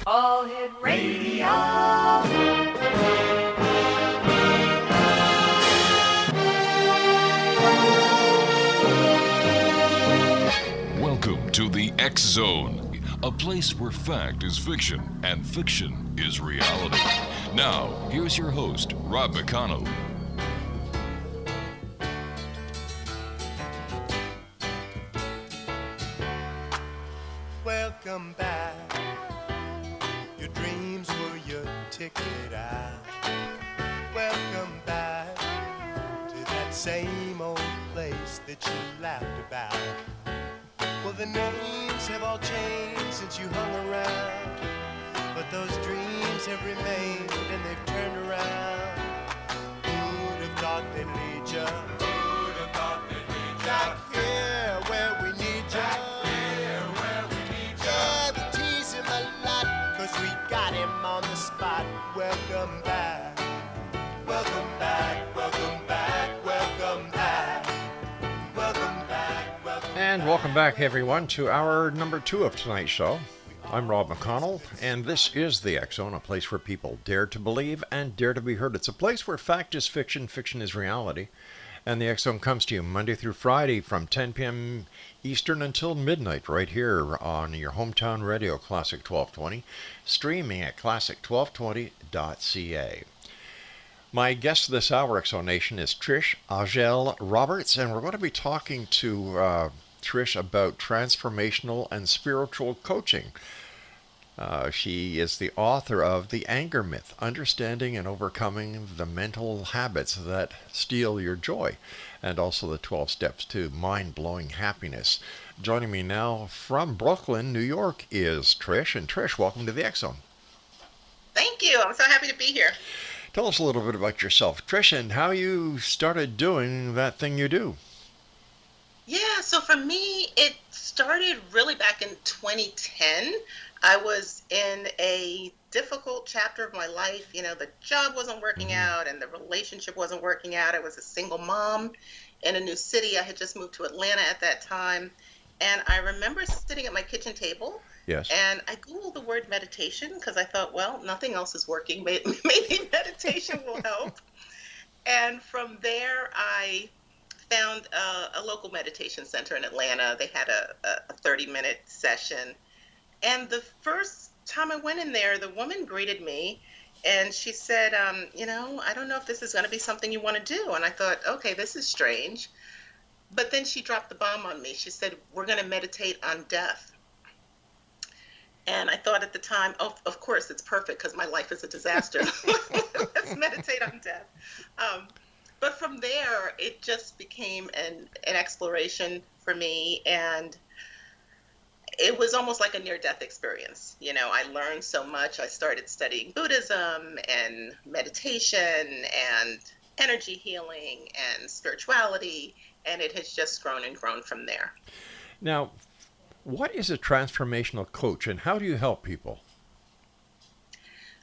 All Hit Radio. Welcome to the X Zone, a place where fact is fiction and fiction is reality. Now, here's your host, Rob McConnell. Welcome back. Your dreams were your ticket out. Welcome back to that same old place that you laughed about. Well, the names have all changed since you hung around, but those dreams have remained and they've turned around. Who'd have thought they'd lead ya? Who'd have thought they'd lead ya? Back here where we need ya. Cause we got him on the spot. Welcome back. Welcome back. Welcome back. Welcome back. Welcome back. And welcome back, everyone, to our number 2 of tonight's show. I'm Rob McConnell, and this is the X Zone, a place where people dare to believe and dare to be heard. It's a place where fact is fiction, fiction is reality. And the X Zone comes to you Monday through Friday from 10 p.m. Eastern until midnight right here on your hometown radio, Classic 1220, streaming at classic1220.ca. My guest this hour, X Zone Nation, is Trish Ahjel Roberts, and we're going to be talking to Trish about transformational and spiritual coaching. She is the author of The Anger Myth, Understanding and Overcoming the Mental Habits That Steal Your Joy, and also the 12 Steps to Mind-Blowing Happiness. Joining me now from Brooklyn, New York, is Trish. And Trish, welcome to the X Zone. Thank you. I'm so happy to be here. Tell us a little bit about yourself, Trish, and how you started doing that thing you do. Yeah, so for me, it started really back in 2010. I was in a difficult chapter of my life. You know, the job wasn't working out and the relationship wasn't working out. I was a single mom in a new city. I had just moved to Atlanta at that time. And I remember sitting at my kitchen table. Yes. And I Googled the word meditation because I thought, well, nothing else is working. Maybe meditation will help. And from there, I found a local meditation center in Atlanta. They had a 30-minute session. And the first time I went in there, the woman greeted me and she said, I don't know if this is going to be something you want to do. And I thought, okay, this is strange. But then she dropped the bomb on me. She said, we're going to meditate on death. And I thought at the time, oh, of course, it's perfect because my life is a disaster. Let's meditate on death. But from there, it just became an exploration for me. And it was almost like a near-death experience. You know, I learned so much. I started studying Buddhism and meditation and energy healing and spirituality, and it has just grown and grown from there. Now, what is a transformational coach, and how do you help people?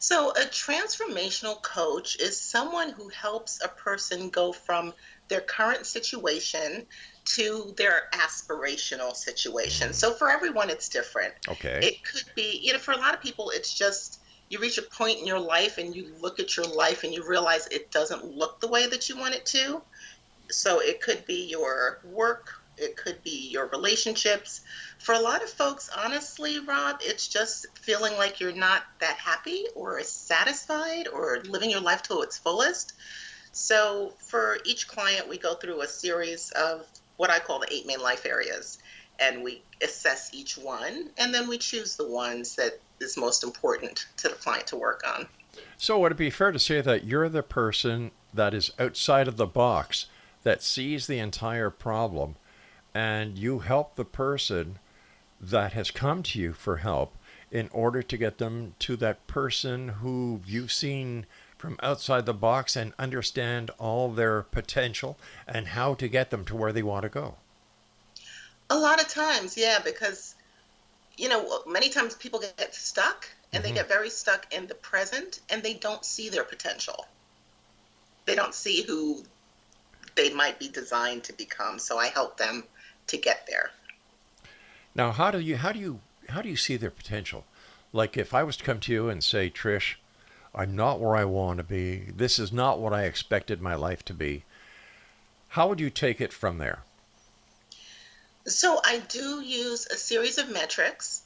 So a transformational coach is someone who helps a person go from their current situation to their aspirational situation. So for everyone, it's different. Okay. It could be, for a lot of people, it's just you reach a point in your life and you look at your life and you realize it doesn't look the way that you want it to. So it could be your work, it could be your relationships. For a lot of folks, honestly, Rob, it's just feeling like you're not that happy or satisfied or living your life to its fullest. So for each client, we go through a series of what I call the 8 main life areas, and we assess each one, and then we choose the ones that is most important to the client to work on. So would it be fair to say that you're the person that is outside of the box, that sees the entire problem, and you help the person that has come to you for help in order to get them to that person who you've seen from outside the box and understand all their potential and how to get them to where they want to go? A lot of times, yeah, because, many times people get stuck and they get very stuck in the present and they don't see their potential. They don't see who they might be designed to become. So I help them to get there. Now, how do you see their potential? Like if I was to come to you and say, Trish, I'm not where I want to be. This is not what I expected my life to be. How would you take it from there? So I do use a series of metrics.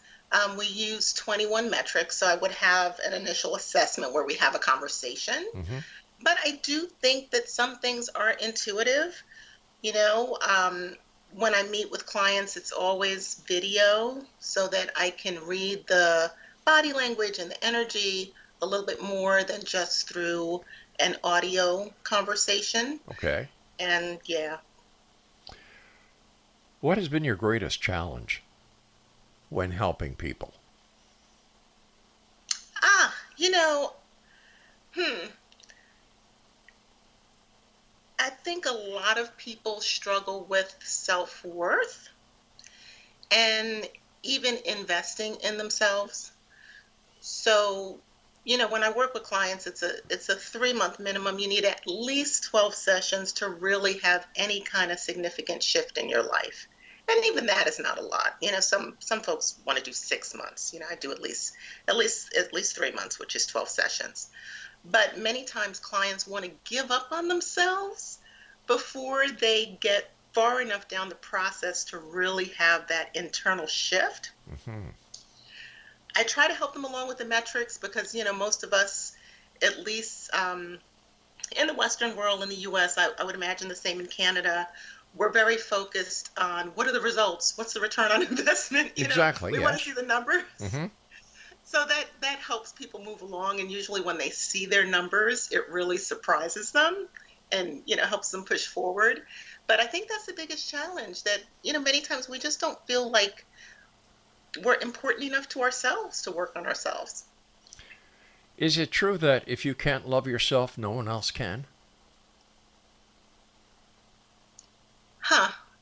We use 21 metrics. So I would have an initial assessment where we have a conversation. Mm-hmm. But I do think that some things are intuitive. You know, when I meet with clients, it's always video so that I can read the body language and the energy a little bit more than just through an audio conversation. Okay. And yeah. What has been your greatest challenge when helping people? You know, I think a lot of people struggle with self-worth and even investing in themselves. So, when I work with clients, it's a 3-month minimum. You need at least 12 sessions to really have any kind of significant shift in your life. And even that is not a lot. Some folks want to do 6 months. I do at least 3 months, which is 12 sessions. But many times clients want to give up on themselves before they get far enough down the process to really have that internal shift. Mm-hmm. I try to help them along with the metrics because, most of us, at least in the Western world, in the US, I would imagine the same in Canada, we're very focused on what are the results? What's the return on investment? Exactly, We yes. want to see the numbers. Mm-hmm. So that helps people move along. And usually when they see their numbers, it really surprises them and, helps them push forward. But I think that's the biggest challenge that, many times we just don't feel like we're important enough to ourselves to work on ourselves. Is it true that if you can't love yourself, no one else can?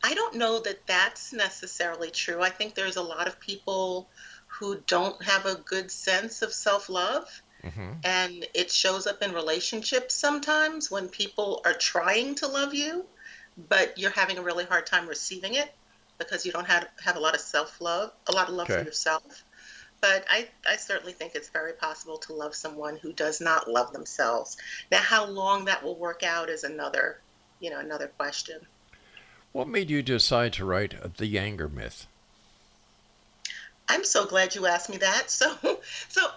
I don't know that that's necessarily true. I think there's a lot of people who don't have a good sense of self-love, Mm-hmm. and it shows up in relationships sometimes when people are trying to love you, but you're having a really hard time receiving it because you don't have a lot of self-love, a lot of love for Okay. yourself. But I certainly think it's very possible to love someone who does not love themselves. Now, how long that will work out is another question. What made you decide to write The Anger Myth? I'm so glad you asked me that. So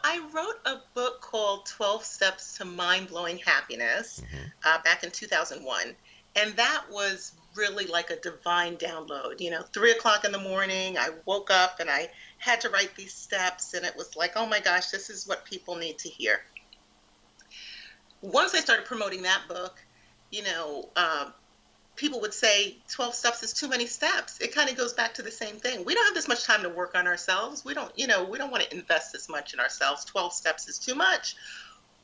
I wrote a book called 12 Steps to Mind-Blowing Happiness Mm-hmm. back in 2001. And that was really like a divine download. 3 o'clock in the morning, I woke up and I had to write these steps. And it was like, oh my gosh, this is what people need to hear. Once I started promoting that book, you know, people would say 12 steps is too many steps. It kind of goes back to the same thing. We don't have this much time to work on ourselves. We don't want to invest this much in ourselves. 12 steps is too much.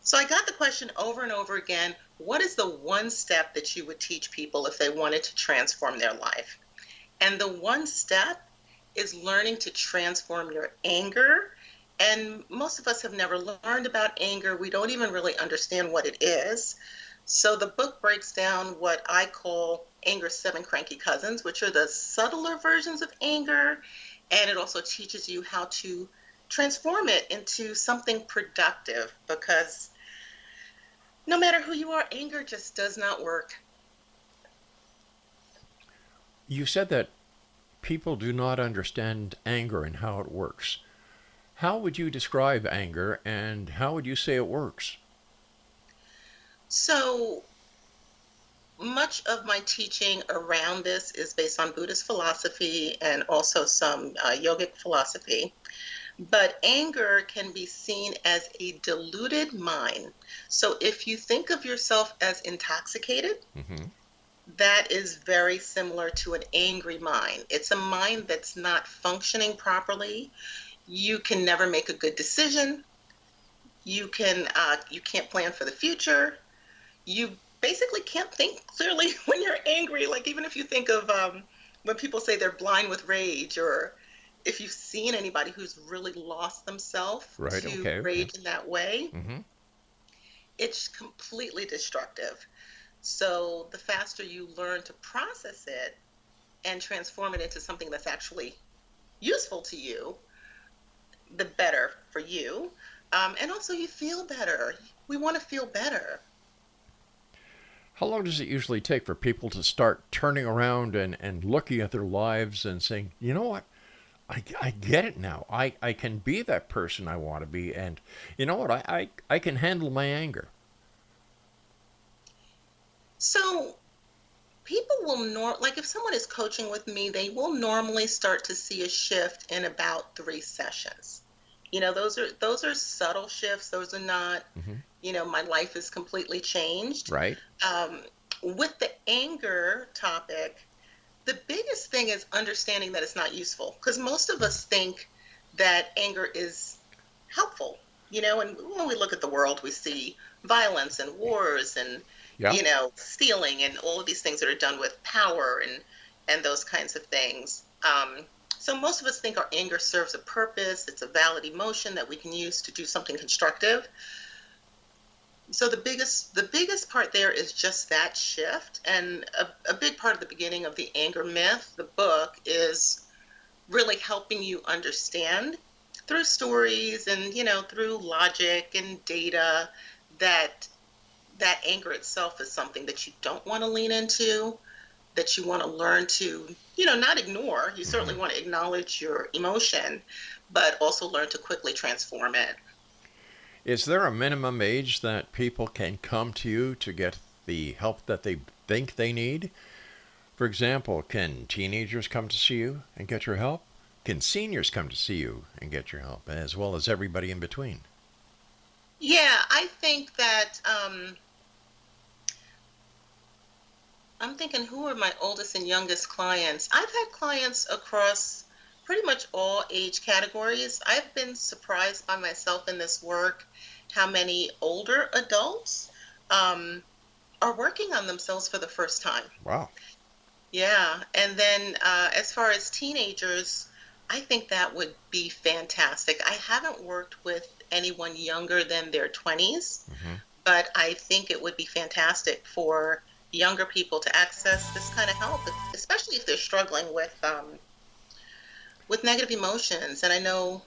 So I got the question over and over again, what is the one step that you would teach people if they wanted to transform their life? And the one step is learning to transform your anger. And most of us have never learned about anger. We don't even really understand what it is. So the book breaks down what I call anger's 7 cranky cousins, which are the subtler versions of anger. And it also teaches you how to transform it into something productive, because no matter who you are, anger just does not work. You said that people do not understand anger and how it works. How would you describe anger and how would you say it works? So much of my teaching around this is based on Buddhist philosophy and also some yogic philosophy. But anger can be seen as a diluted mind. So if you think of yourself as intoxicated, Mm-hmm. that is very similar to an angry mind. It's a mind that's not functioning properly. You can never make a good decision. You can't plan for the future. You basically can't think clearly when you're angry. Like, even if you think of when people say they're blind with rage, or if you've seen anybody who's really lost themselves Right, to okay. rage in that way, Mm-hmm. it's completely destructive. So the faster you learn to process it and transform it into something that's actually useful to you, the better for you. And also you feel better. We want to feel better. How long does it usually take for people to start turning around and looking at their lives and saying, you know what? I get it now. I can be that person I want to be. And you know what? I can handle my anger. So people will like if someone is coaching with me, they will normally start to see a shift in about 3 sessions. Those are subtle shifts. Those are not, my life is completely changed. Right? Um, with the anger topic, the biggest thing is understanding that it's not useful, because most of us think that anger is helpful. And when we look at the world, we see violence and wars and Yeah. stealing and all of these things that are done with power and those kinds of things. So most of us think our anger serves a purpose. It's a valid emotion that we can use to do something constructive. So the biggest part there is just that shift. And a big part of the beginning of the anger myth, the book, is really helping you understand through stories and through logic and data that anger itself is something that you don't want to lean into, that you want to learn to not ignore. You certainly want to acknowledge your emotion, but also learn to quickly transform it. Is there a minimum age that people can come to you to get the help that they think they need? For example, can teenagers come to see you and get your help? Can seniors come to see you and get your help, as well as everybody in between? Yeah, I think that I'm thinking, who are my oldest and youngest clients? I've had clients across pretty much all age categories. I've been surprised by myself in this work how many older adults are working on themselves for the first time. Wow. Yeah. And then as far as teenagers, I think that would be fantastic. I haven't worked with anyone younger than their 20s, but I think it would be fantastic for younger people to access this kind of help, especially if they're struggling with negative emotions. And I know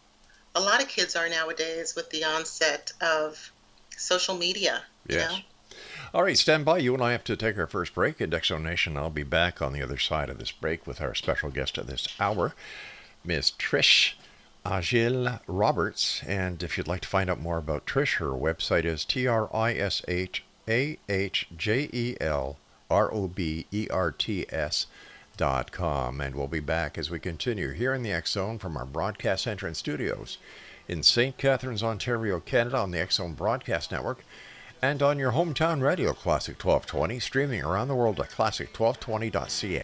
a lot of kids are nowadays with the onset of social media. Yes. All right, stand by. You and I have to take our first break at X Zone Nation. I'll be back on the other side of this break with our special guest of this hour, Ms. Trish Ahjel Roberts. And if you'd like to find out more about Trish, her website is TrishAhjelRoberts.com. And we'll be back as we continue here in the X Zone from our broadcast center and studios in St. Catharines, Ontario, Canada, on the X Zone Broadcast Network, and on your hometown radio, Classic 1220, streaming around the world at classic1220.ca.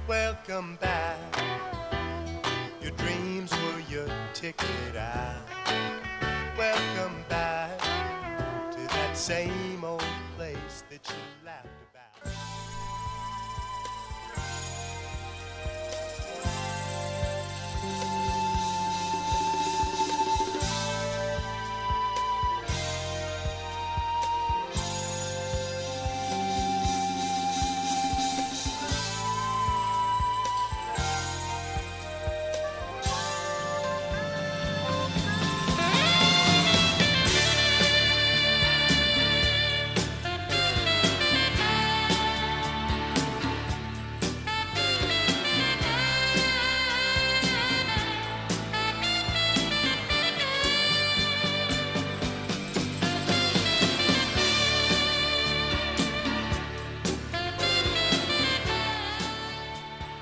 Welcome back. Your dreams were your ticket out. Welcome back to that same old place that you laughed about.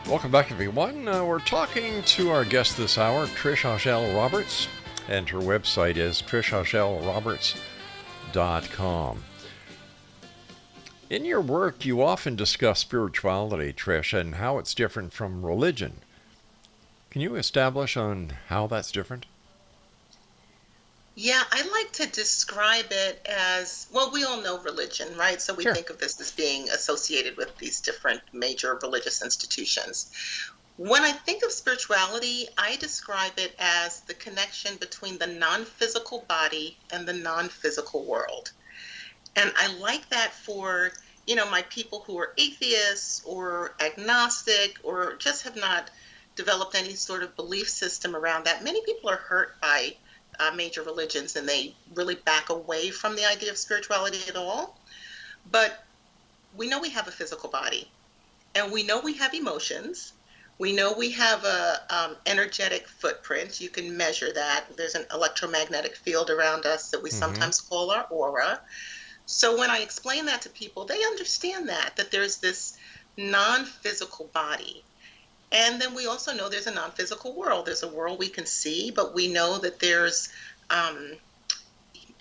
Welcome back, everyone. We're talking to our guest this hour, Trish Ahjel Roberts, and her website is trishahjelroberts.com. In your work, you often discuss spirituality, Trish, and how it's different from religion. Can you establish on how that's different? Yeah, I like to describe it as, well, we all know religion, right? So we Sure. think of this as being associated with these different major religious institutions. When I think of spirituality, I describe it as the connection between the non-physical body and the non-physical world. And I like that for my people who are atheists or agnostic or just have not developed any sort of belief system around that. Many people are hurt by major religions, and they really back away from the idea of spirituality at all. But we know we have a physical body, and we know we have emotions. We know we have a energetic footprint. You can measure that. There's an electromagnetic field around us that we sometimes call our aura. So when I explain that to people, they understand that there's this non-physical body. And then we also know there's a non-physical world. There's a world we can see, but we know that there's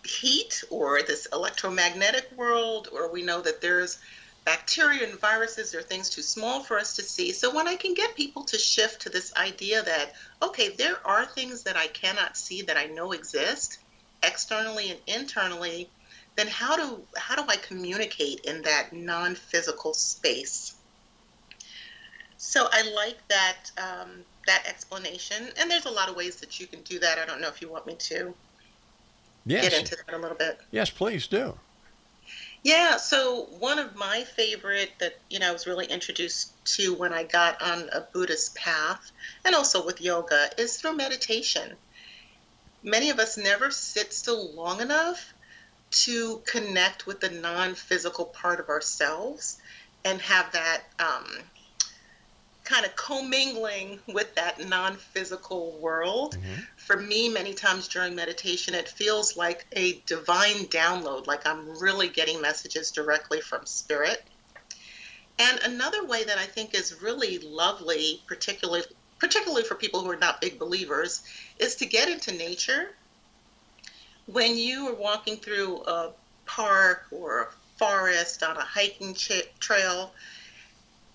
heat, or this electromagnetic world, or we know that there's bacteria and viruses or things too small for us to see. So when I can get people to shift to this idea that, okay, there are things that I cannot see that I know exist externally and internally, then how do I communicate in that non-physical space? So I like that that explanation, and there's a lot of ways that you can do that. I don't know if you want me to get into that a little bit. Yes, please do. Yeah, so one of my favorite that I was really introduced to when I got on a Buddhist path, and also with yoga, is through meditation. Many of us never sit still long enough to connect with the non-physical part of ourselves and have that kind of commingling with that non-physical world. For me, many times during meditation, it feels like a divine download, like I'm really getting messages directly from spirit. And another way that I think is really lovely, particularly for people who are not big believers, is to get into nature. When you are walking through a park or a forest on a hiking trail,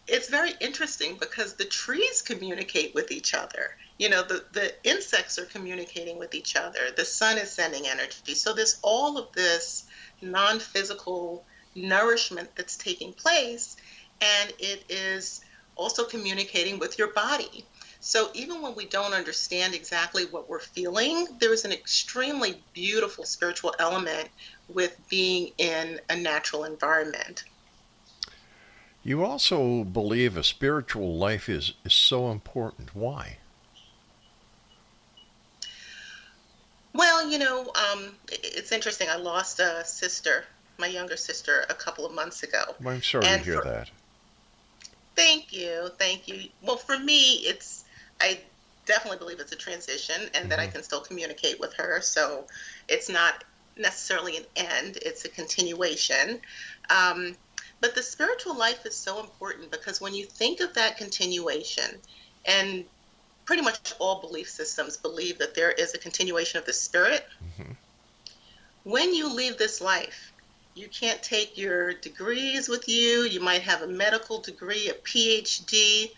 it's very interesting because the trees communicate with each other. The insects are communicating with each other. The sun is sending energy. So there's all of this non-physical nourishment that's taking place, and it is also communicating with your body. So even when we don't understand exactly what we're feeling, there is an extremely beautiful spiritual element with being in a natural environment. You also believe a spiritual life is so important. Why? Well, it's interesting. I lost a sister, my younger sister, a couple of months ago. Well, I'm sorry to hear that. Thank you. Well, for me, I definitely believe it's a transition, and that I can still communicate with her. So it's not necessarily an end, it's a continuation. But the spiritual life is so important because when you think of that continuation, and pretty much all belief systems believe that there is a continuation of the spirit. When you leave this life, you can't take your degrees with you. You might have a medical degree, a PhD,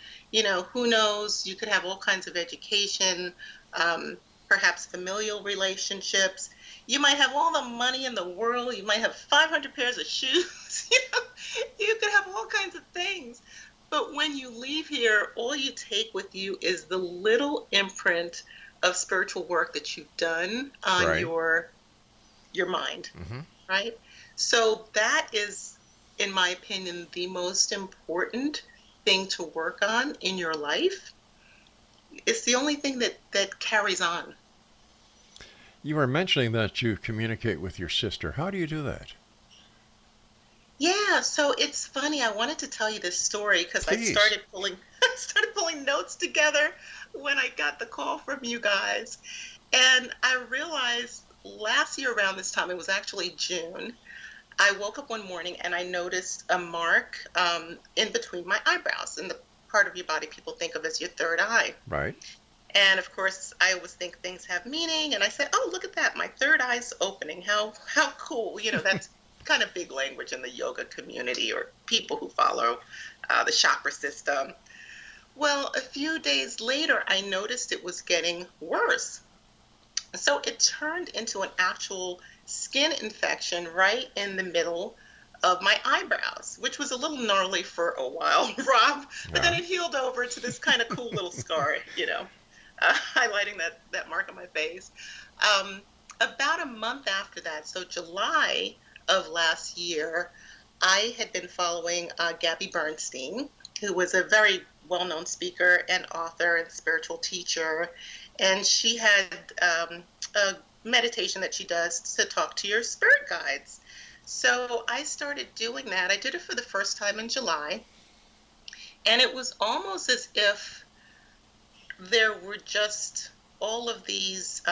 who knows? You could have all kinds of education, perhaps familial relationships. You might have all the money in the world. You might have 500 pairs of shoes. You could have all kinds of things. But when you leave here, all you take with you is the little imprint of spiritual work that you've done on your mind, right? So that is, in my opinion, the most important thing to work on in your life. It's the only thing that carries on. You were mentioning that you communicate with your sister. How do you do that? Yeah, so it's funny. I wanted to tell you this story because I started pulling notes together when I got the call from you guys. And I realized last year around this time, it was actually June, I woke up one morning and I noticed a mark in between my eyebrows, in the part of your body people think of as your third eye. Right. And of course, I always think things have meaning. And I said, oh, look at that. My third eye's opening. How cool. That's kind of big language in the yoga community or people who follow the chakra system. Well, a few days later, I noticed it was getting worse. So it turned into an actual skin infection right in the middle of my eyebrows, which was a little gnarly for a while, Rob. But then it healed over to this kind of cool little scar, highlighting that mark on my face. About a month after that, so July of last year, I had been following Gabby Bernstein, who was a very well-known speaker and author and spiritual teacher. And she had a meditation that she does to talk to your spirit guides. So I started doing that. I did it for the first time in July. And it was almost as if there were just all of these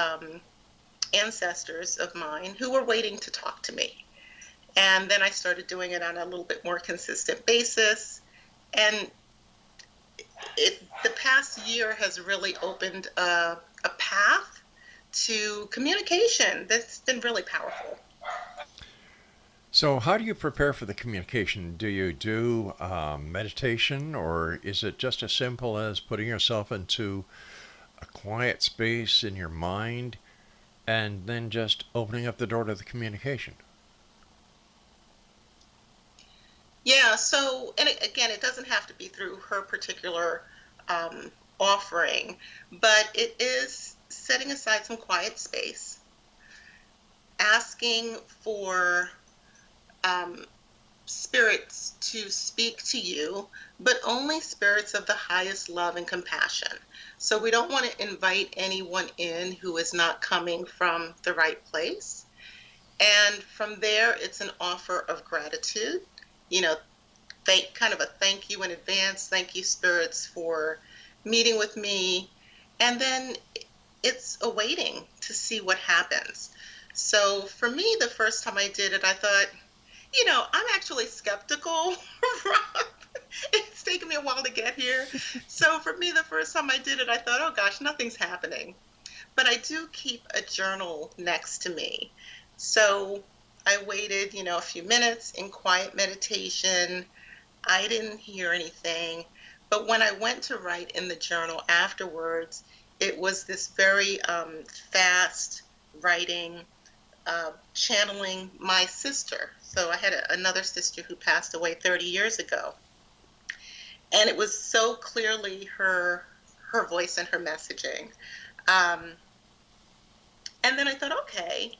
ancestors of mine who were waiting to talk to me. And then I started doing it on a little bit more consistent basis. And the past year has really opened a path to communication that's been really powerful. So how do you prepare for the communication? Do you do meditation, or is it just as simple as putting yourself into a quiet space in your mind and then just opening up the door to the communication? Yeah, so, and again, it doesn't have to be through her particular offering, but it is setting aside some quiet space, asking for spirits to speak to you, but only spirits of the highest love and compassion. So we don't want to invite anyone in who is not coming from the right place. And from there, it's an offer of gratitude, you know, kind of a thank you in advance. Thank you, spirits, for meeting with me. And then it's a waiting to see what happens. So for me, the first time I did it, I thought, I'm actually skeptical, Rob. It's taken me a while to get here. So for me, the first time I did it, I thought, oh gosh, nothing's happening. But I do keep a journal next to me. So I waited, a few minutes in quiet meditation. I didn't hear anything. But when I went to write in the journal afterwards, it was this very fast writing, channeling my sister. So I had another sister who passed away 30 years ago. And it was so clearly her voice and her messaging. And then I thought, okay,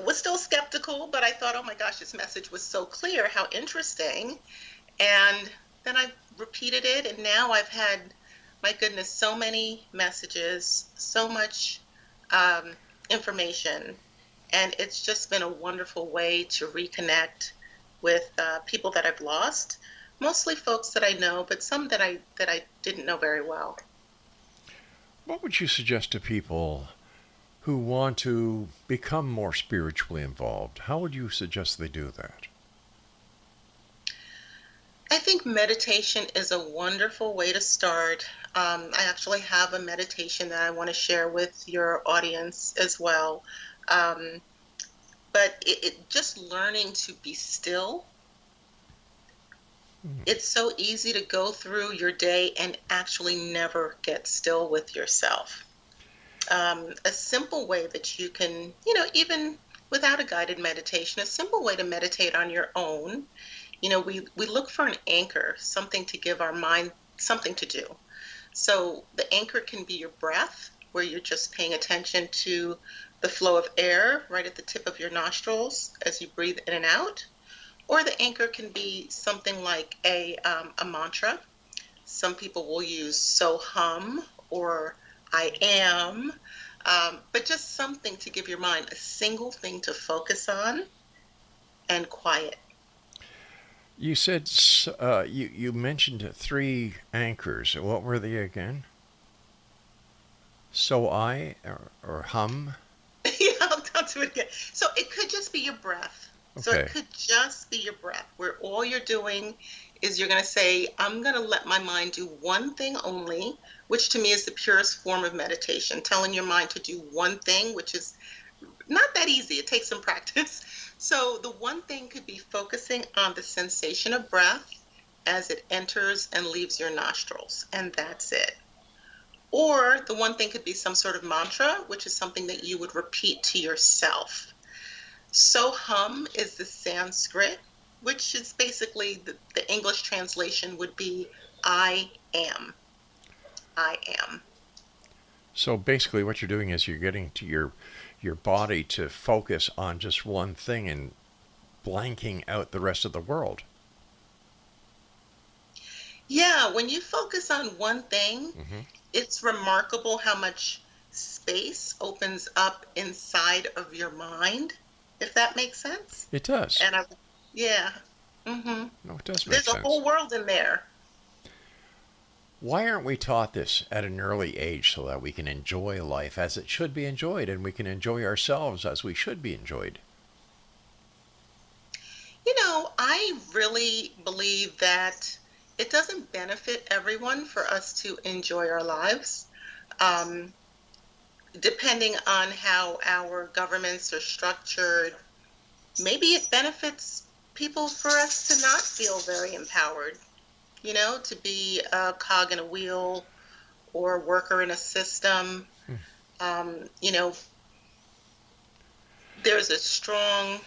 was still skeptical, but I thought, oh my gosh, this message was so clear, how interesting. And then I repeated it, and now I've had, my goodness, so many messages, so much information, and it's just been a wonderful way to reconnect with people that I've lost, mostly folks that I know, but some that I didn't know very well. What would you suggest to people who want to become more spiritually involved? How would you suggest they do that? I think meditation is a wonderful way to start. I actually have a meditation that I want to share with your audience as well. But it just learning to be still. It's so easy to go through your day and actually never get still with yourself. A simple way that you can, even without a guided meditation, a simple way to meditate on your own. We look for an anchor, something to give our mind something to do. So the anchor can be your breath, where you're just paying attention to the flow of air right at the tip of your nostrils as you breathe in and out. Or the anchor can be something like a mantra. Some people will use so hum or I am, but just something to give your mind a single thing to focus on and quiet. You said you mentioned 3 anchors. What were they again? So I or hum? Yeah, I'll do it again. So it could just be your breath. Okay. So it could just be your breath, where all you're doing is you're going to say, I'm going to let my mind do one thing only, which to me is the purest form of meditation, telling your mind to do one thing, which is not that easy. It takes some practice. So the one thing could be focusing on the sensation of breath as it enters and leaves your nostrils, and that's it. Or the one thing could be some sort of mantra, which is something that you would repeat to yourself. So hum is the Sanskrit, which is basically the English translation would be I am. I am. So basically what you're doing is you're getting to your body to focus on just one thing and blanking out the rest of the world. Yeah, when you focus on one thing, Mm-hmm. it's remarkable how much space opens up inside of your mind, if that makes sense. It does. And yeah, mm-hmm. No, it does make There's a sense. whole world in there. Why aren't we taught this at an early age so that we can enjoy life as it should be enjoyed, and we can enjoy ourselves as we should be enjoyed? I really believe that it doesn't benefit everyone for us to enjoy our lives. Um, Depending on how our governments are structured, maybe it benefits people for us to not feel very empowered, to be a cog in a wheel or a worker in a system. You know, there's a strong,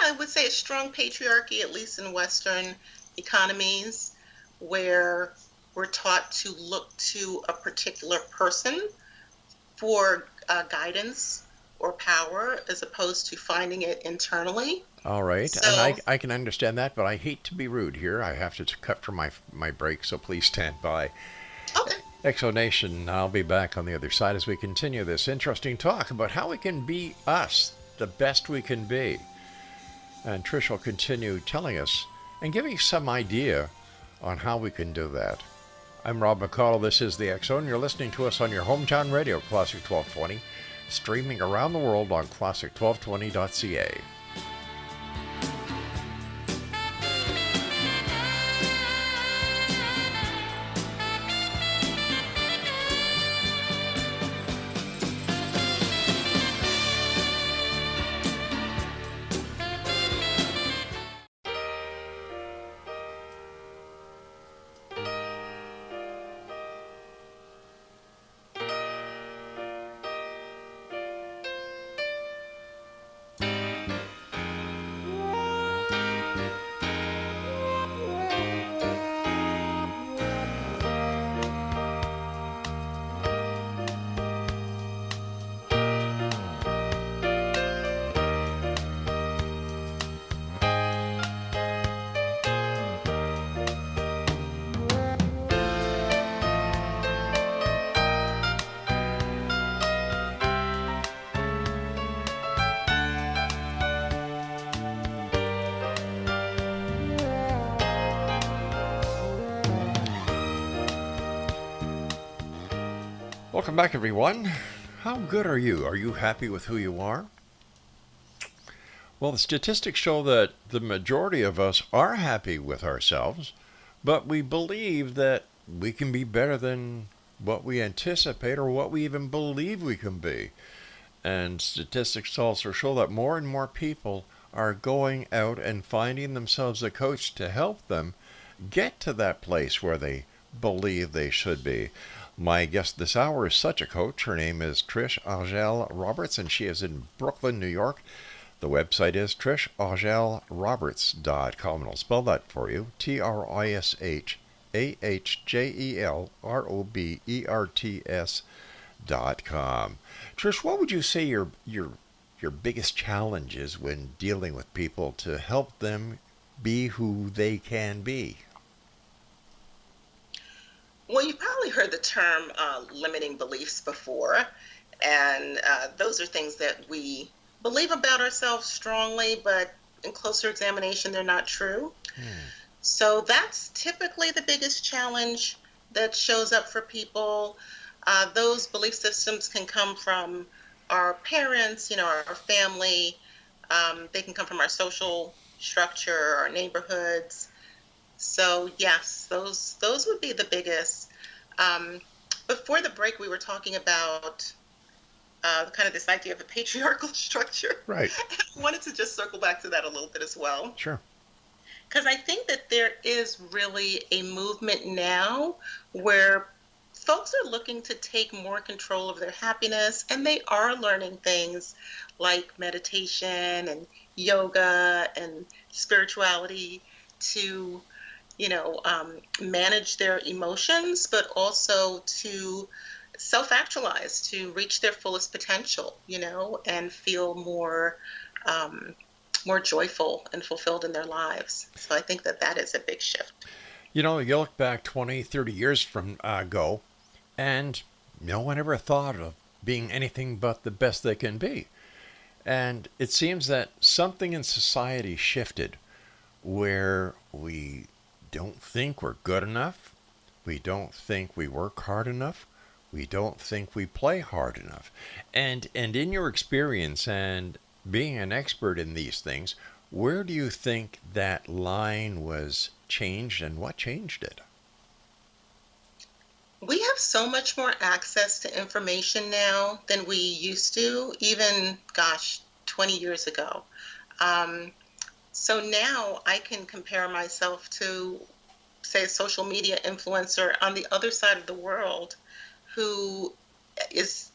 I would say a strong patriarchy, at least in Western economies, where we're taught to look to a particular person for guidance or power as opposed to finding it internally. All right, So, and I can understand that, but I hate to be rude here. I have to cut for my break, so please stand by. okay. Exonation, I'll be back on the other side as we continue this interesting talk about how we can be us, the best we can be. And Trish will continue telling us and giving some idea on how we can do that. I'm Rob McConnell. This is the X Zone. You're listening to us on your hometown radio, Classic 1220, streaming around the world on classic1220.ca. Welcome back, everyone. How good are you? Are you happy with who you are? Well, the statistics show that the majority of us are happy with ourselves, but we believe that we can be better than what we anticipate or what we even believe we can be. And statistics also show that more and more people are going out and finding themselves a coach to help them get to that place where they believe they should be. My guest this hour is such a coach. Her name is Trish Ahjel Roberts, and she is in Brooklyn, New York. The website is trishahjelroberts.com, and I'll spell that for you. TRISHAHJELROBERTS.com. Trish, what would you say your biggest challenge is when dealing with people to help them be who they can be? Well, you probably heard the term limiting beliefs before, and those are things that we believe about ourselves strongly, but in closer examination, they're not true. So that's typically the biggest challenge that shows up for people. Those belief systems can come from our parents, our family. They can come from our social structure, our neighborhoods. So yes, those would be the biggest. Before the break, we were talking about kind of this idea of a patriarchal structure. Right. I wanted to just circle back to that a little bit as well. Sure. Because I think that there is really a movement now where folks are looking to take more control of their happiness, and they are learning things like meditation and yoga and spirituality to manage their emotions, but also to self-actualize, to reach their fullest potential, and feel more joyful and fulfilled in their lives. So I think that is a big shift. You look back 20, 30 years from ago, and no one ever thought of being anything but the best they can be. And it seems that something in society shifted where we don't think we're good enough. We don't think we work hard enough. We don't think we play hard enough. And in your experience and being an expert in these things, where do you think that line was changed and what changed it? We have so much more access to information now than we used to, even, 20 years ago. So now I can compare myself to, say, a social media influencer on the other side of the world who is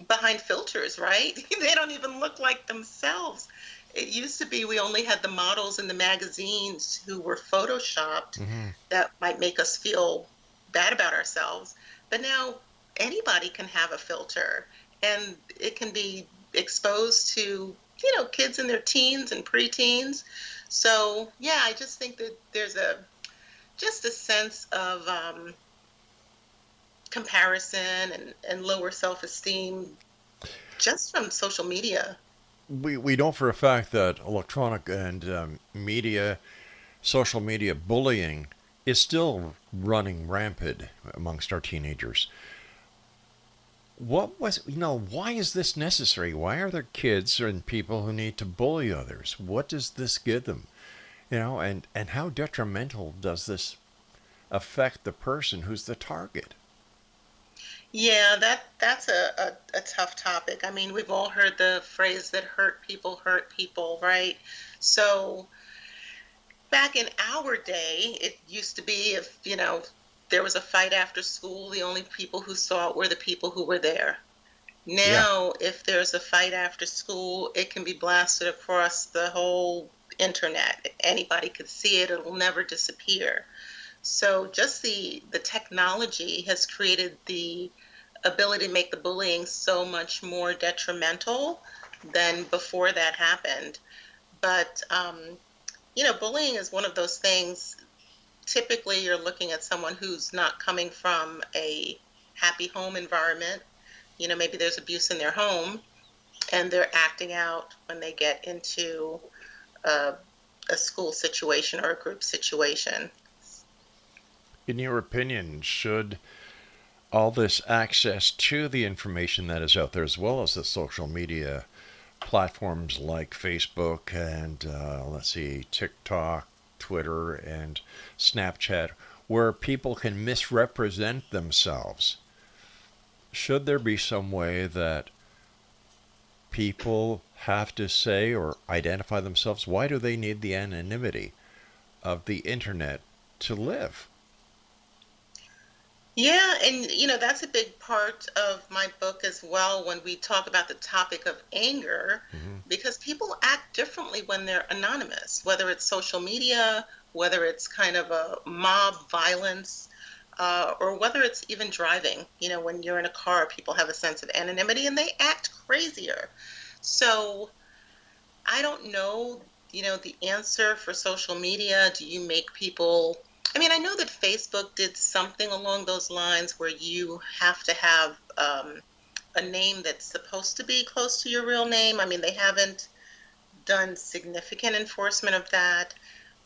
behind filters, right? They don't even look like themselves. It used to be we only had the models in the magazines who were photoshopped that might make us feel bad about ourselves. But now anybody can have a filter, and it can be exposed to, kids in their teens and preteens. So, yeah, I just think that there's just a sense of comparison and lower self-esteem just from social media. We know for a fact that electronic and social media bullying is still running rampant amongst our teenagers. Why is this necessary? Why are there kids and people who need to bully others? What does this give them? And how detrimental does this affect the person who's the target? Yeah, that's a tough topic. I mean, we've all heard the phrase that hurt people, right? So back in our day, it used to be if, there was a fight after school, the only people who saw it were the people who were there. Now, if there's a fight after school, it can be blasted across the whole internet. Anybody could see it. It'll never disappear. So just the technology has created the ability to make the bullying so much more detrimental than before that happened. But, bullying is one of those things. Typically, you're looking at someone who's not coming from a happy home environment. Maybe there's abuse in their home, and they're acting out when they get into a school situation or a group situation. In your opinion, should all this access to the information that is out there, as well as the social media platforms like Facebook and, TikTok, Twitter, and Snapchat, where people can misrepresent themselves, should there be some way that people have to say or identify themselves? Why do they need the anonymity of the internet to live? Yeah, and that's a big part of my book as well when we talk about the topic of anger, because people act differently when they're anonymous, whether it's social media, whether it's kind of a mob violence, or whether it's even driving. When you're in a car, people have a sense of anonymity and they act crazier. So I don't know, the answer for social media. Do you make people... I know that Facebook did something along those lines where you have to have a name that's supposed to be close to your real name. They haven't done significant enforcement of that,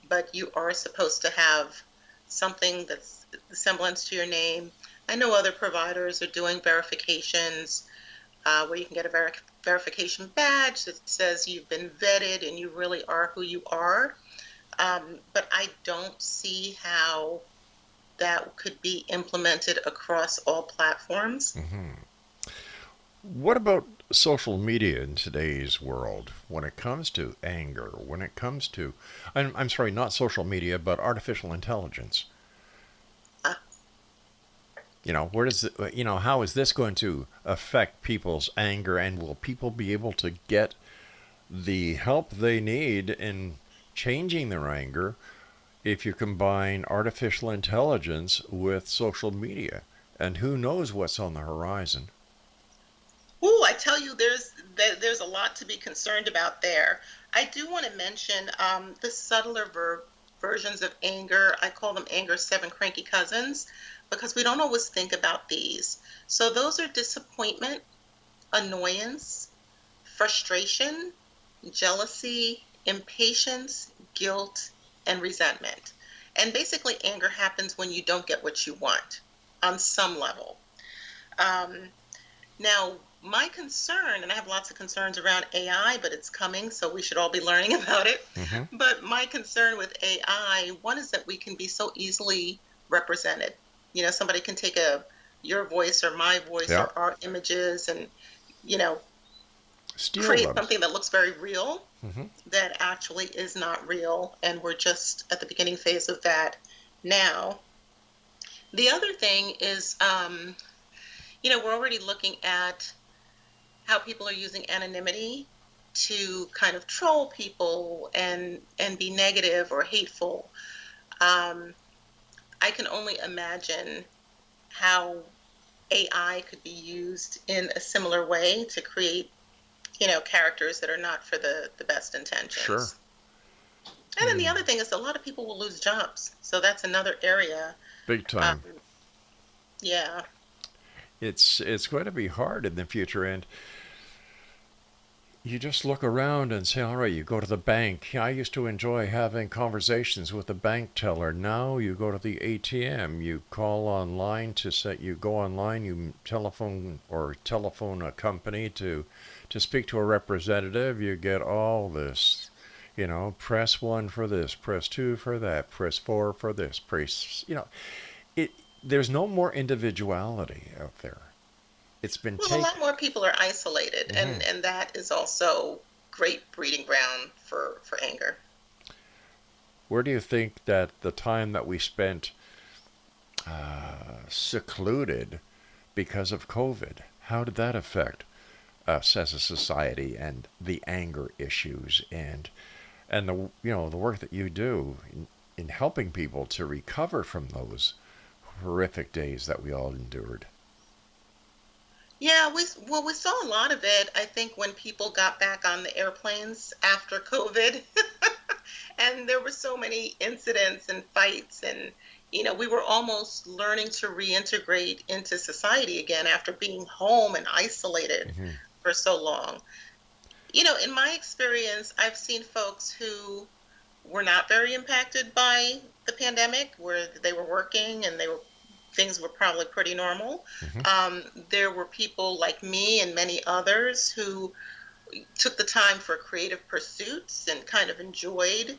but you are supposed to have something that's the semblance to your name. I know other providers are doing verifications where you can get a verification badge that says you've been vetted and you really are who you are. But I don't see how that could be implemented across all platforms. What about social media in today's world when it comes to anger, when it comes to, I'm sorry, not social media, but artificial intelligence? Where does how is this going to affect people's anger, and will people be able to get the help they need in changing their anger if you combine artificial intelligence with social media? And who knows what's on the horizon? Ooh, I tell you, there's a lot to be concerned about there. I do want to mention the subtler versions of anger. I call them anger's seven cranky cousins because we don't always think about these. So those are disappointment, annoyance, frustration, jealousy, impatience, guilt, and resentment. And basically, anger happens when you don't get what you want on some level. Um, Now, my concern, and I have lots of concerns around AI, but it's coming, so we should all be learning about it. Mm-hmm. But my concern with AI, one is that we can be so easily represented. Somebody can take your voice or my voice Yeah. or our images and, you know, Steal create them. something that looks very real Mm-hmm. that actually is not real. And we're just at the beginning phase of that now. The other thing is, we're already looking at how people are using anonymity to kind of troll people and be negative or hateful. I can only imagine how AI could be used in a similar way to create, characters that are not for the best intentions. Sure. And then the other thing is a lot of people will lose jobs. So that's another area. Big time. Yeah. It's going to be hard in the future, and you just look around and say, all right, you go to the bank. I used to enjoy having conversations with the bank teller. Now you go to the ATM, you call online you go online, you telephone a company to speak to a representative. You get all this, press 1 for this, press 2 for that, press 4 for this, there's no more individuality out there. It's been Well, a lot more people are isolated, Mm-hmm. and that is also great breeding ground for anger. Where do you think that the time that we spent secluded because of COVID, how did that affect us as a society and the anger issues and the work that you do in helping people to recover from those horrific days that we all endured? Yeah, we saw a lot of it, I think, when people got back on the airplanes after COVID. And there were so many incidents and fights, and we were almost learning to reintegrate into society again after being home and isolated Mm-hmm. for so long. In my experience, I've seen folks who were not very impacted by the pandemic, where they were working and things were probably pretty normal. Mm-hmm. There were people like me and many others who took the time for creative pursuits and kind of enjoyed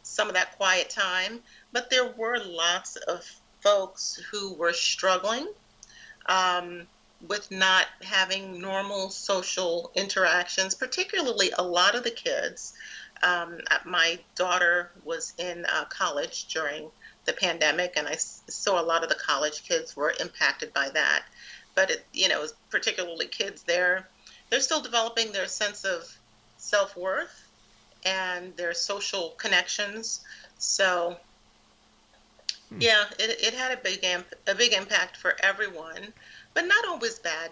some of that quiet time. But there were lots of folks who were struggling with not having normal social interactions, particularly a lot of the kids. My daughter was in college during the pandemic, and I saw a lot of the college kids were impacted by that. But it was particularly kids there. They're still developing their sense of self-worth and their social connections. So, yeah, it had a big impact for everyone, but not always bad.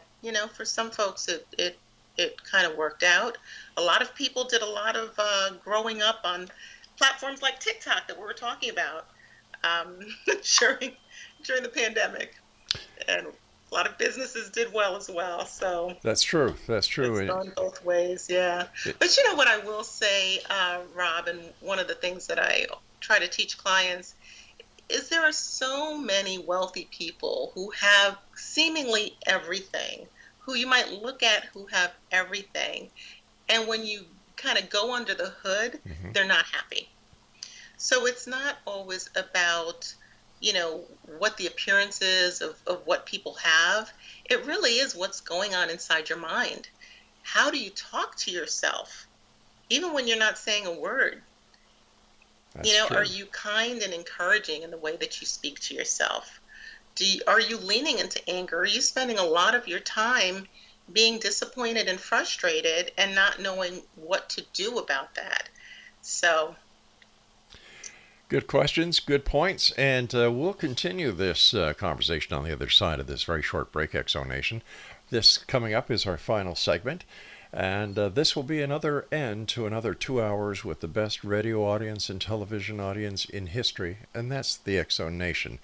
For some folks, it kind of worked out. A lot of people did a lot of growing up on platforms like TikTok that we were talking about during the pandemic, and a lot of businesses did well as well. So That's true. it's gone both ways, yeah. But what I will say, Rob, and one of the things that I try to teach clients is there are so many wealthy people who have seemingly everything, who you might look at who have everything, and when you kind of go under the hood, Mm-hmm. they're not happy. So it's not always about, what the appearance is of what people have. It really is what's going on inside your mind. How do you talk to yourself, even when you're not saying a word? That's true. Are you kind and encouraging in the way that you speak to yourself? Are you leaning into anger? Are you spending a lot of your time being disappointed and frustrated and not knowing what to do about that? So Good questions, good points, and we'll continue this conversation on the other side of this very short break, Exonation. This coming up is our final segment, and this will be another end to another 2 hours with the best radio audience and television audience in history, and that's the Exonation.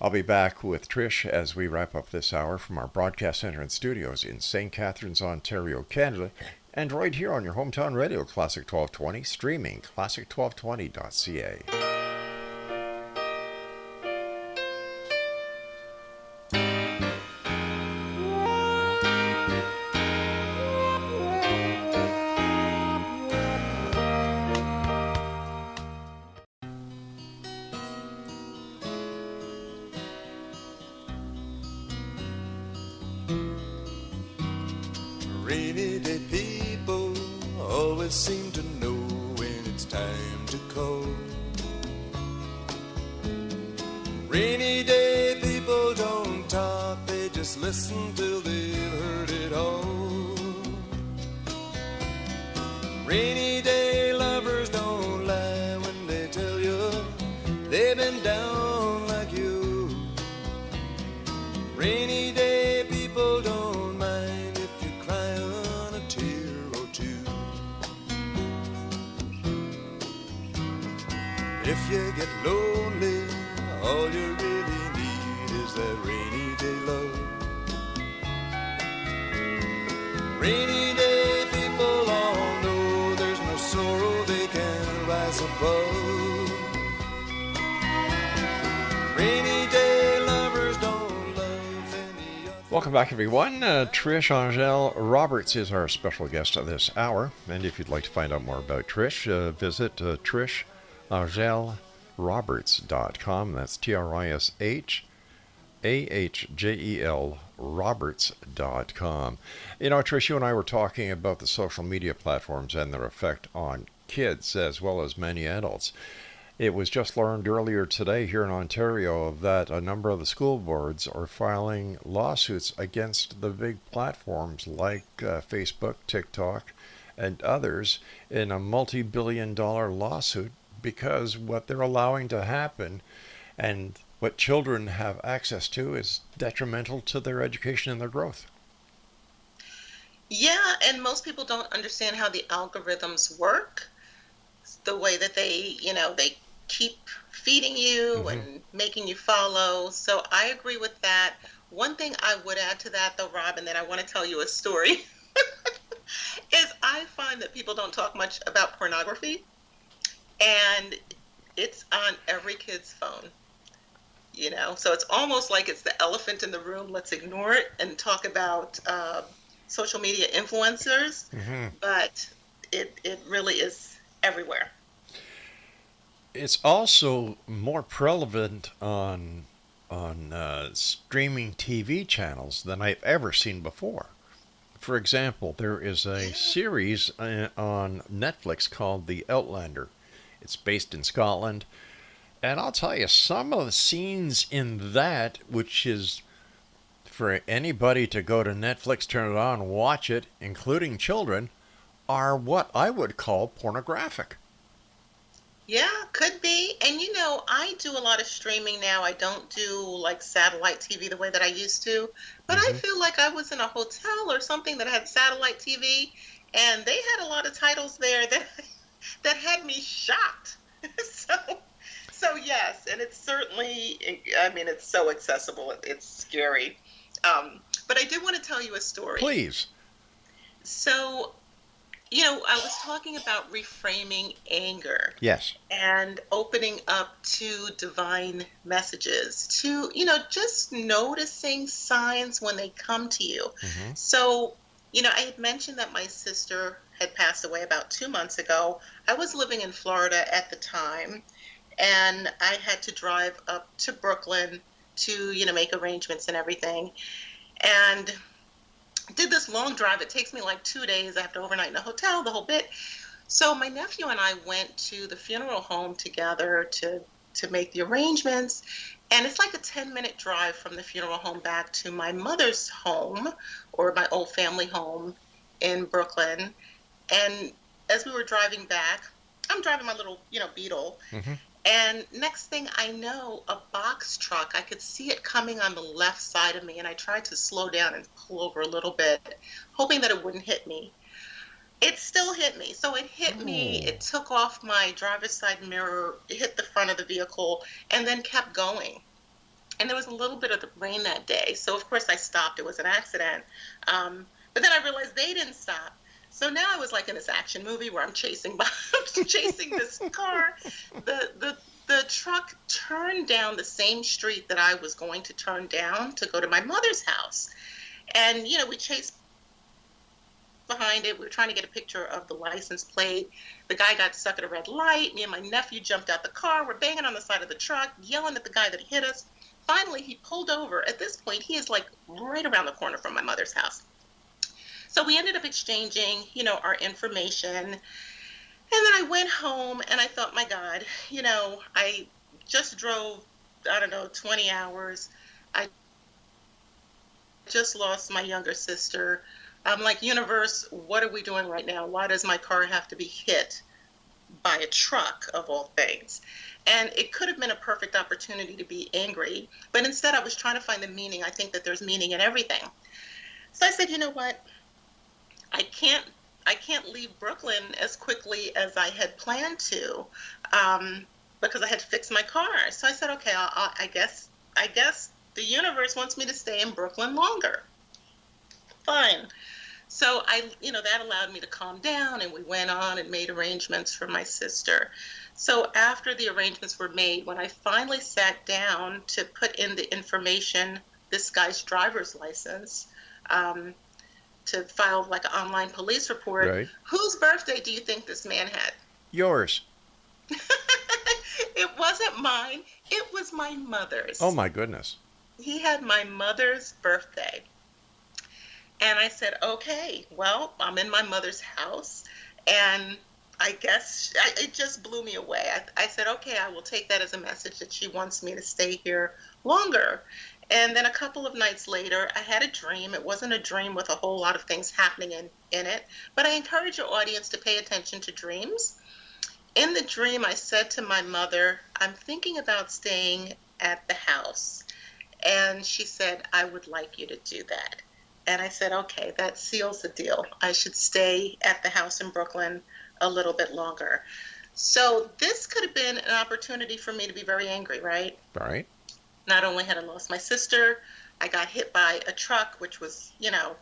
I'll be back with Trish as we wrap up this hour from our broadcast center and studios in St. Catharines, Ontario, Canada, and right here on your hometown radio, Classic 1220, streaming classic1220.ca. Rainy day people always seem to know when it's time to call. Rainy day people don't talk, they just listen till they've heard it all. Rainy day lovers don't lie when they tell you they've been down like you. Rainy day people don't mind if you cry on a tear or two. If you get lonely, all you really need is that rainy day love. Rainy day people all know there's no sorrow they can rise above. Rainy day lovers don't love any other. Welcome back, everyone. Trish Ahjel Roberts is our special guest of this hour, and if you'd like to find out more about Trish, visit trishahjelroberts.com. That's TRISHAHJEL Roberts.com. You know, Trish, you and I were talking about the social media platforms and their effect on kids as well as many adults. It was just learned earlier today here in Ontario that a number of the school boards are filing lawsuits against the big platforms like Facebook, TikTok, and others in a multi-billion-dollar lawsuit because what they're allowing to happen and what children have access to is detrimental to their education and their growth. Yeah, and most people don't understand how the algorithms work, the way that they keep feeding you and making you follow. So I agree with that. One thing I would add to that, though, Rob, and then I want to tell you a story, is I find that people don't talk much about pornography, and it's on every kid's phone. So it's almost like it's the elephant in the room. Let's ignore it and talk about social media influencers, but it really is everywhere. It's also more prevalent on streaming TV channels than I've ever seen before. For example, there is a series on Netflix called The Outlander. It's based in Scotland. And I'll tell you, some of the scenes in that, which is for anybody to go to Netflix, turn it on, watch it, including children, are what I would call pornographic. Yeah, could be. And I do a lot of streaming now. I don't do like satellite TV the way that I used to, but I feel like I was in a hotel or something that had satellite TV, and they had a lot of titles there that had me shocked. So yes, and it's certainly, it's so accessible. It's scary. But I did want to tell you a story. Please. So, I was talking about reframing anger. Yes. And opening up to divine messages, to, just noticing signs when they come to you. So, I had mentioned that my sister had passed away about 2 months ago. I was living in Florida at the time, and I had to drive up to Brooklyn to, make arrangements and everything. And did this long drive. It takes me like 2 days. I have to overnight in a hotel, the whole bit. So my nephew and I went to the funeral home together to make the arrangements. And it's like a 10-minute drive from the funeral home back to my mother's home, or my old family home in Brooklyn. And as we were driving back, I'm driving my little, Beetle. And next thing I know, a box truck, I could see it coming on the left side of me, and I tried to slow down and pull over a little bit, hoping that it wouldn't hit me. It still hit me. So it hit me, Oh. it took off my driver's side mirror, it hit the front of the vehicle, and then kept going. And there was a little bit of the rain that day. So, of course, I stopped. It was an accident. But then I realized they didn't stop. So now I was like in this action movie where I'm chasing chasing this car. The truck turned down the same street that I was going to turn down to go to my mother's house. And, we chased behind it. We were trying to get a picture of the license plate. The guy got stuck at a red light. Me and my nephew jumped out the car. We're banging on the side of the truck, yelling at the guy that hit us. Finally, he pulled over. At this point, he is like right around the corner from my mother's house. So we ended up exchanging, our information. And then I went home and I thought, my God, I just drove, I don't know, 20 hours. I just lost my younger sister. I'm like, universe, what are we doing right now? Why does my car have to be hit by a truck, of all things? And it could have been a perfect opportunity to be angry, but instead I was trying to find the meaning. I think that there's meaning in everything. So I said, you know what? I can't leave Brooklyn as quickly as I had planned to, because I had to fix my car. So I said, okay, I guess the universe wants me to stay in Brooklyn longer. Fine. So that allowed me to calm down, and we went on and made arrangements for my sister. So after the arrangements were made, when I finally sat down to put in the information, this guy's driver's license, to file like an online police report, Right. Whose birthday do you think this man had? Yours. It wasn't mine. It was my mother's. Oh, my goodness. He had my mother's birthday. And I said, okay, well, I'm in my mother's house, and I guess it just blew me away. I said, okay, I will take that as a message that she wants me to stay here longer. And then a couple of nights later, I had a dream. It wasn't a dream with a whole lot of things happening in it, but I encourage your audience to pay attention to dreams. In the dream, I said to my mother, I'm thinking about staying at the house. And she said, I would like you to do that. And I said, okay, that seals the deal. I should stay at the house in Brooklyn a little bit longer. So this could have been an opportunity for me to be very angry, right? Right. Not only had I lost my sister, I got hit by a truck, which was, going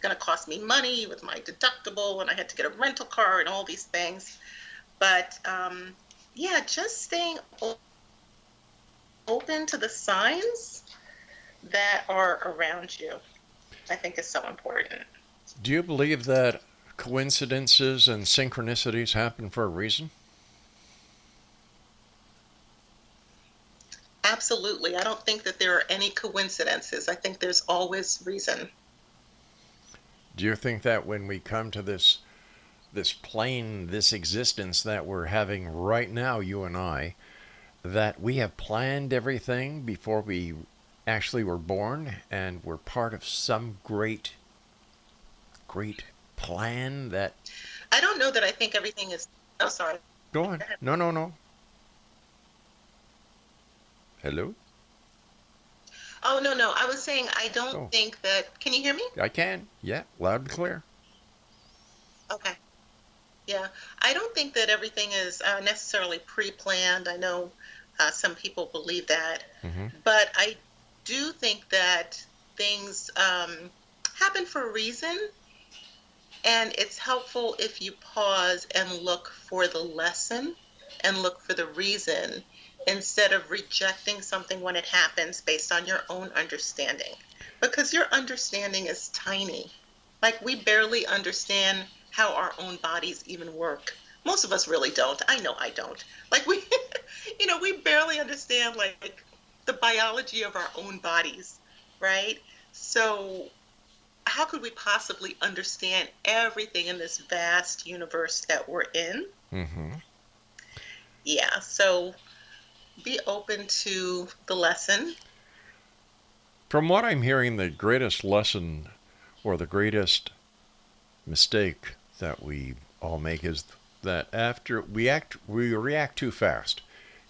to cost me money with my deductible, and I had to get a rental car and all these things. But, just staying open to the signs that are around you, I think is so important. Do you believe that coincidences and synchronicities happen for a reason? Absolutely. I don't think that there are any coincidences. I think there's always reason. Do you think that when we come to this plane, this existence that we're having right now, you and I, that we have planned everything before we actually were born, and we're part of some great plan that... I don't know that I think everything is... Oh, sorry. Go on. No. Hello? Oh, no. I was saying I don't think that... Can you hear me? I can. Yeah, loud and clear. Okay. Yeah. I don't think that everything is necessarily pre-planned. I know some people believe that. Mm-hmm. But I do think that things happen for a reason. And it's helpful if you pause and look for the lesson and look for the reason, instead of rejecting something when it happens based on your own understanding. Because your understanding is tiny. Like, we barely understand how our own bodies even work. Most of us really don't. I know I don't. Like, we barely understand, like, the biology of our own bodies, right? So how could we possibly understand everything in this vast universe that we're in? Mm-hmm. Yeah, so be open to the lesson. From what I'm hearing, the greatest lesson or the greatest mistake that we all make is that after we react too fast.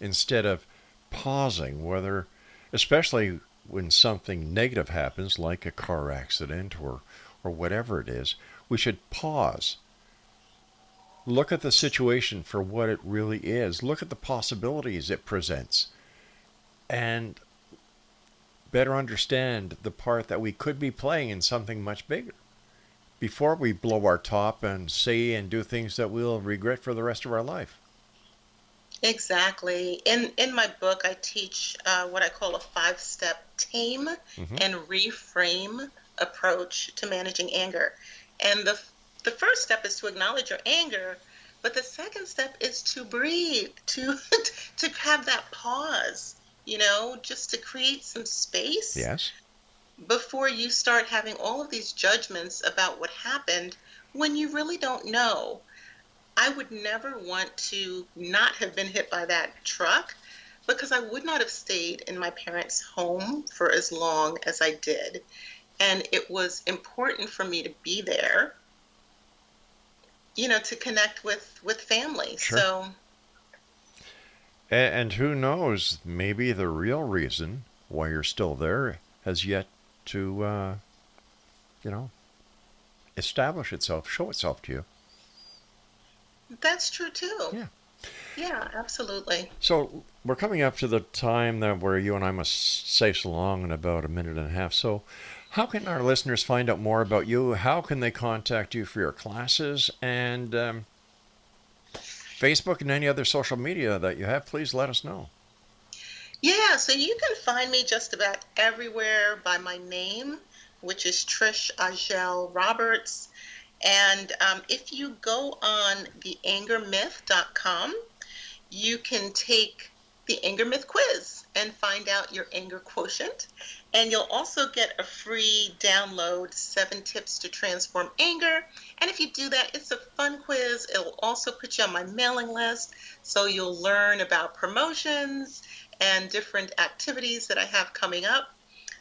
instead of pausing, especially when something negative happens, like a car accident or whatever it is. We should pause. Look at the situation for what it really is. Look at the possibilities it presents. And better understand the part that we could be playing in something much bigger before we blow our top and say and do things that we'll regret for the rest of our life. Exactly. In my book, I teach what I call a 5-step tame and reframe approach to managing anger. And the first step is to acknowledge your anger, but the second step is to breathe, to to have that pause, just to create some space. Yes. Before you start having all of these judgments about what happened when you really don't know. I would never want to not have been hit by that truck, because I would not have stayed in my parents' home for as long as I did. And it was important for me to be there, to connect with family. Sure. So. And who knows, maybe the real reason why you're still there has yet to, establish itself, show itself to you. That's true too. Yeah. Yeah, absolutely. So we're coming up to the time where you and I must say so long in about a minute and a half. So how can our listeners find out more about you? How can they contact you for your classes? And Facebook and any other social media that you have, please let us know. Yeah, so you can find me just about everywhere by my name, which is Trish Ahjel Roberts. And if you go on theangermyth.com, you can take the Anger Myth quiz and find out your anger quotient. And you'll also get a free download, 7 tips to transform anger. And if you do that, it's a fun quiz. It'll also put you on my mailing list, so you'll learn about promotions and different activities that I have coming up.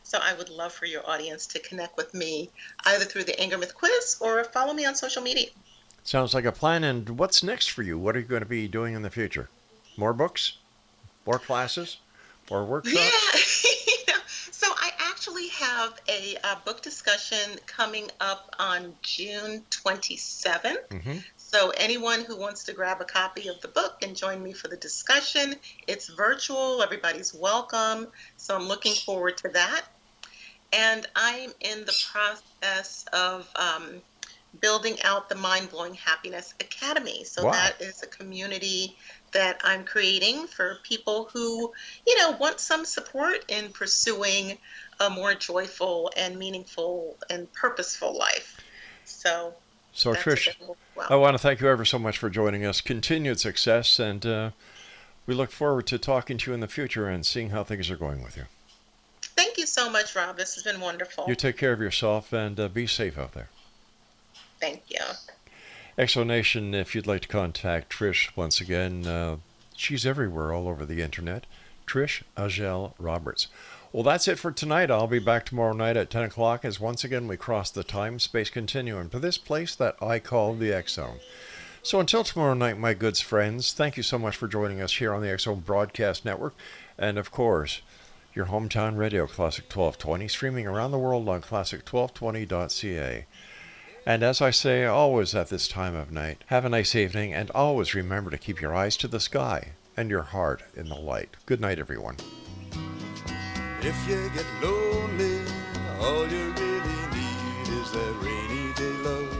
So I would love for your audience to connect with me either through the Anger Myth quiz or follow me on social media. Sounds like a plan. And what's next for you? What are you going to be doing in the future? More books? More classes? More workshops? Yeah. So I actually have a book discussion coming up on June 27th. Mm-hmm. So anyone who wants to grab a copy of the book and join me for the discussion, it's virtual. Everybody's welcome. So I'm looking forward to that. And I'm in the process of building out the Mind Blowing Happiness Academy. So Wow. That is a community that I'm creating for people who, want some support in pursuing a more joyful and meaningful and purposeful life. So Trish, well. I want to thank you ever so much for joining us. Continued success, and we look forward to talking to you in the future and seeing how things are going with you. Thank you so much, Rob. This has been wonderful. You take care of yourself and be safe out there. Thank you. Exo Nation, if you'd like to contact Trish once again, she's everywhere all over the internet. Trish Ahjel Roberts. Well, that's it for tonight. I'll be back tomorrow night at 10 o'clock as once again we cross the time-space continuum to this place that I call the X Zone. So until tomorrow night, my good friends, thank you so much for joining us here on the X Zone Broadcast Network. And of course, your hometown radio, Classic 1220, streaming around the world on classic1220.ca. And as I say always at this time of night, have a nice evening, and always remember to keep your eyes to the sky and your heart in the light. Good night, everyone. If you get lonely, all you really need is that rainy day love.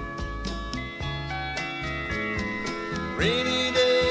Rainy day